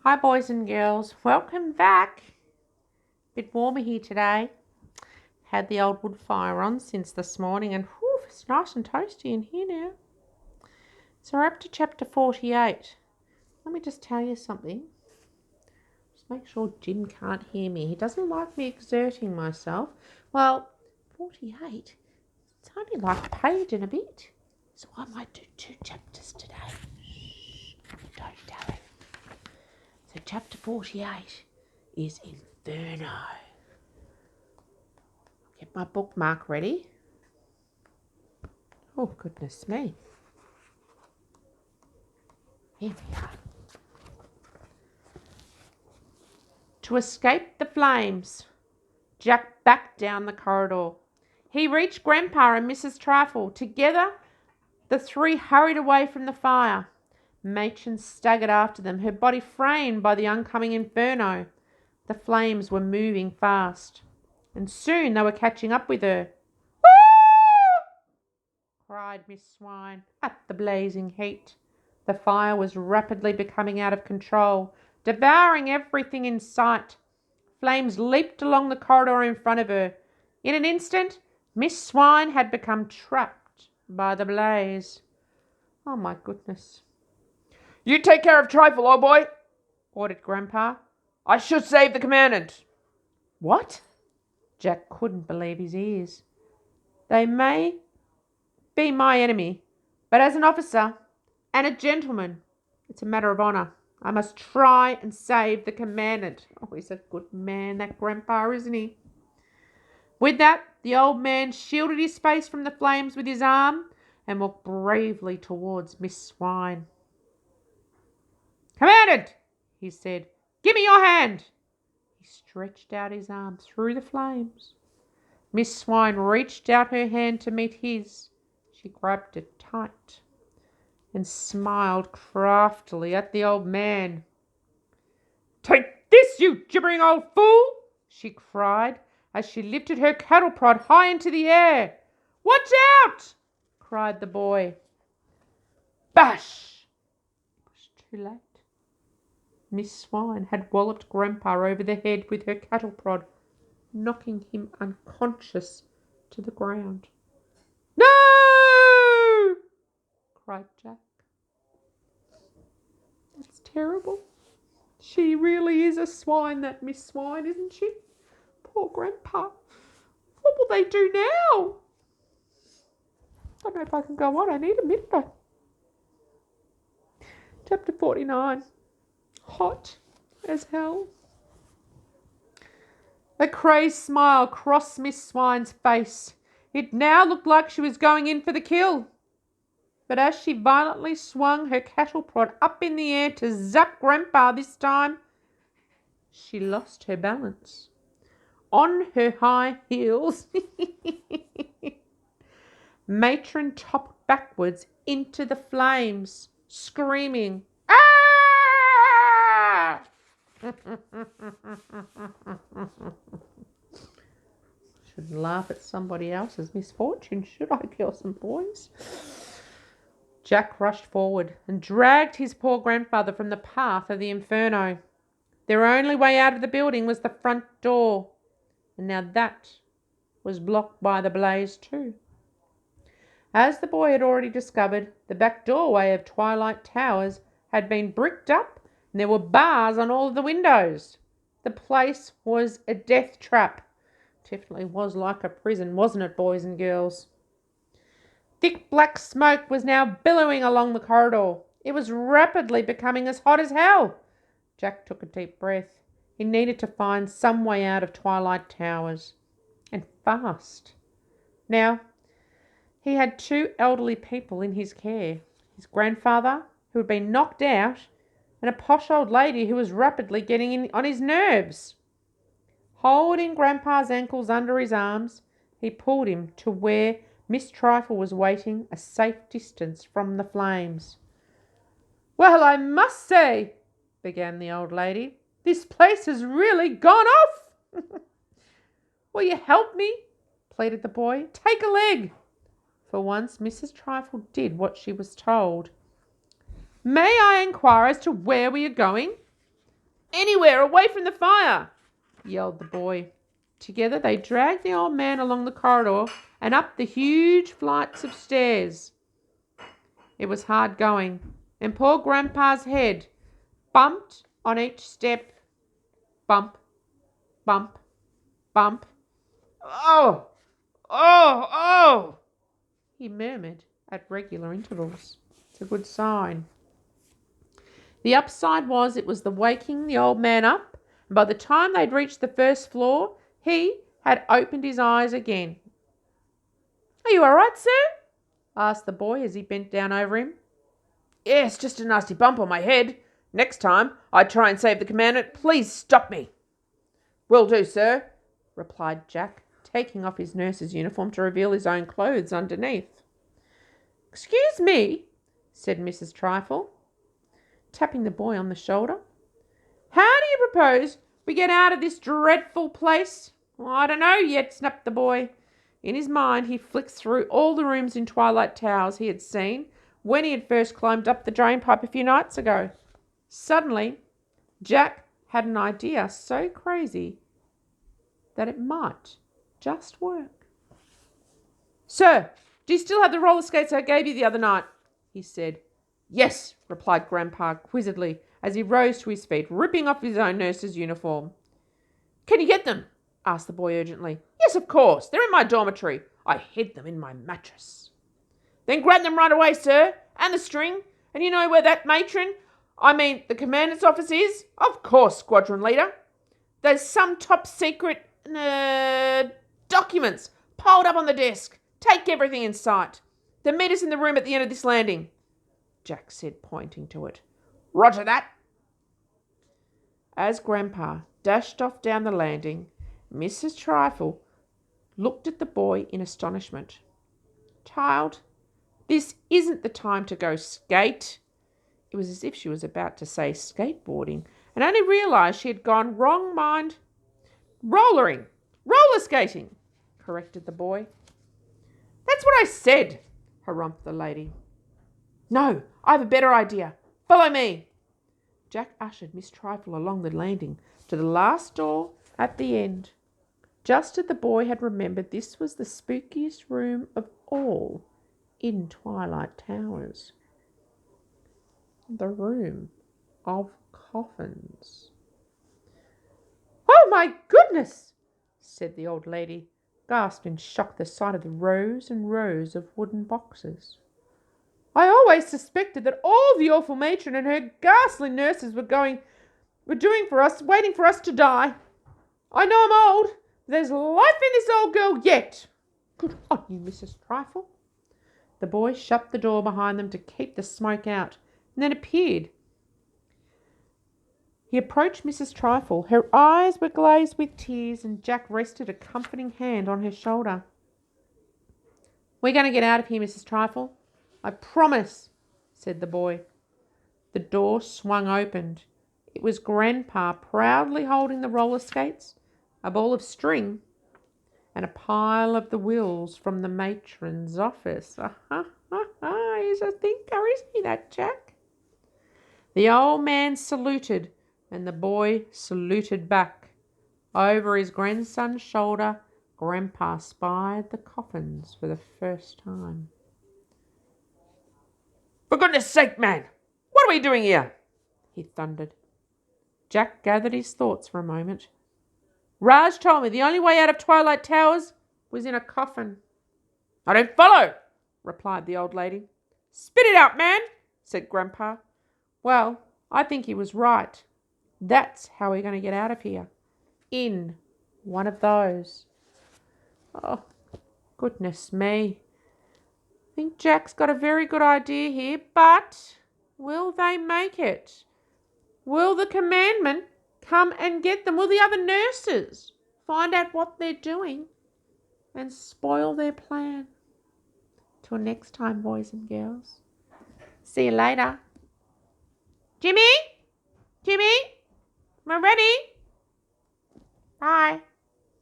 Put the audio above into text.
Hi boys and girls, welcome back. Bit warmer here today. Had the old wood fire on since this morning and whew, it's nice and toasty in here now. So we're up to chapter 48. Let me just tell you something. Just make sure Jim can't hear me. He doesn't like me exerting myself. Well, 48, it's only like a page and a bit. So I might do 2 chapters today. Shh, don't tell him. So chapter 48 is Inferno. Get my bookmark ready. Oh, goodness me. Here we are. To escape the flames, Jack backed down the corridor. He reached Grandpa and Mrs. Trifle. Together, the three hurried away from the fire. Matron staggered after them, her body framed by the oncoming inferno. The flames were moving fast, and soon they were catching up with her. "Woo!" cried Miss Swine at the blazing heat. The fire was rapidly becoming out of control, devouring everything in sight. Flames leaped along the corridor in front of her. In an instant, Miss Swine had become trapped by the blaze. Oh my goodness. "You take care of Trifle, old boy," ordered Grandpa. "I should save the Commandant." What? Jack couldn't believe his ears. They may be my enemy, but as an officer and a gentleman, it's a matter of honour. I must try and save the Commandant. Oh, he's a good man, that Grandpa, isn't he? With that, the old man shielded his face from the flames with his arm and walked bravely towards Miss Swine. "Commandant," he said, "give me your hand." He stretched out his arm through the flames. Miss Swine reached out her hand to meet his. She grabbed it tight and smiled craftily at the old man. "Take this, you gibbering old fool!" she cried as she lifted her cattle prod high into the air. "Watch out!" cried the boy. Bash! It was too late. Miss Swine had walloped Grandpa over the head with her cattle prod, knocking him unconscious to the ground. "No!" cried Jack. "That's terrible. She really is a swine, that Miss Swine, isn't she? Poor Grandpa. What will they do now? I don't know if I can go on. I need a minute though." Chapter 49. Hot as hell. A crazed smile crossed Miss Swine's face. It now looked like she was going in for the kill. But as she violently swung her cattle prod up in the air to zap Grandpa this time, she lost her balance. On her high heels, Matron toppled backwards into the flames, screaming, "Ah!" Shouldn't laugh at somebody else's misfortune, should I, girls and boys? Jack rushed forward and dragged his poor grandfather from the path of the inferno. Their only way out of the building was the front door, and now that was blocked by the blaze too. As the boy had already discovered, the back doorway of Twilight Towers had been bricked up and there were bars on all of the windows. The place was a death trap. Definitely was like a prison, wasn't it, boys and girls? Thick black smoke was now billowing along the corridor. It was rapidly becoming as hot as hell. Jack took a deep breath. He needed to find some way out of Twilight Towers, and fast. Now, he had 2 elderly people in his care. His grandfather, who had been knocked out, and a posh old lady who was rapidly getting in on his nerves. Holding Grandpa's ankles under his arms, he pulled him to where Miss Trifle was waiting, a safe distance from the flames. "Well, I must say," began the old lady, "this place has really gone off." "Will you help me?" pleaded the boy. "Take a leg." For once, Mrs. Trifle did what she was told. "May I inquire as to where we are going?" Anywhere away from the fire, yelled the boy. Together they dragged the old man along the corridor and up the huge flights of stairs. It was hard going, and poor Grandpa's head bumped on each step. Bump, bump, bump, Oh, oh, oh, he murmured at regular intervals. It's a good sign. The upside was it was the waking the old man up, and by the time they'd reached the first floor, he had opened his eyes again. Are you all right, sir? Asked the boy as he bent down over him. Yes, just a nasty bump on my head. Next time I try and save the commandant, please stop me. Will do, sir, replied Jack, taking off his nurse's uniform to reveal his own clothes underneath. Excuse me, said Mrs. Trifle, tapping the boy on the shoulder. How do you propose we get out of this dreadful place? I don't know yet, snapped the boy. In his mind, he flicked through all the rooms in Twilight Towers he had seen when he had first climbed up the drain pipe a few nights ago. Suddenly, Jack had an idea so crazy that it might just work. Sir, do you still have the roller skates I gave you the other night? He said. Yes, replied Grandpa quizzically as he rose to his feet, ripping off his own nurse's uniform. Can you get them? Asked the boy urgently. Yes, of course. They're in my dormitory. I hid them in my mattress. Then grab them right away, sir, and the string. And you know where that the commandant's office is? Of course, squadron leader. There's some top secret documents piled up on the desk. Take everything in sight. Then meet us in the room at the end of this landing, Jack said, pointing to it. Roger that. As Grandpa dashed off down the landing, Mrs. Trifle looked at the boy in astonishment. Child, this isn't the time to go skate. It was as if she was about to say skateboarding and only realised she had gone wrong mind. Roller skating, corrected the boy. That's what I said, harumphed the lady. No, I have a better idea. Follow me. Jack ushered Miss Trifle along the landing to the last door at the end. Just as the boy had remembered, this was the spookiest room of all in Twilight Towers. The room of coffins. Oh my goodness, said the old lady, gasped in shock at the sight of the rows and rows of wooden boxes. I always suspected that all the awful matron and her ghastly nurses were waiting for us to die. I know I'm old, but there's life in this old girl yet. Good on you, Mrs. Trifle. The boy shut the door behind them to keep the smoke out, and then appeared. He approached Mrs. Trifle. Her eyes were glazed with tears, and Jack rested a comforting hand on her shoulder. We're going to get out of here, Mrs. Trifle. I promise, said the boy. The door swung open. It was Grandpa proudly holding the roller skates, a ball of string, and a pile of the wills from the matron's office. He's a thinker, isn't he, that Jack? The old man saluted, and the boy saluted back. Over his grandson's shoulder, Grandpa spied the coffins for the first time. For goodness sake, man, what are we doing here? He thundered. Jack gathered his thoughts for a moment. Raj told me the only way out of Twilight Towers was in a coffin. I don't follow, replied the old lady. Spit it out, man, said Grandpa. Well, I think he was right. That's how we're going to get out of here. In one of those. Oh, goodness me. I think Jack's got a very good idea here, but will they make it? Will the commandant come and get them? Will the other nurses find out what they're doing and spoil their plan? Till next time, boys and girls. See you later. Jimmy? We're ready. Bye.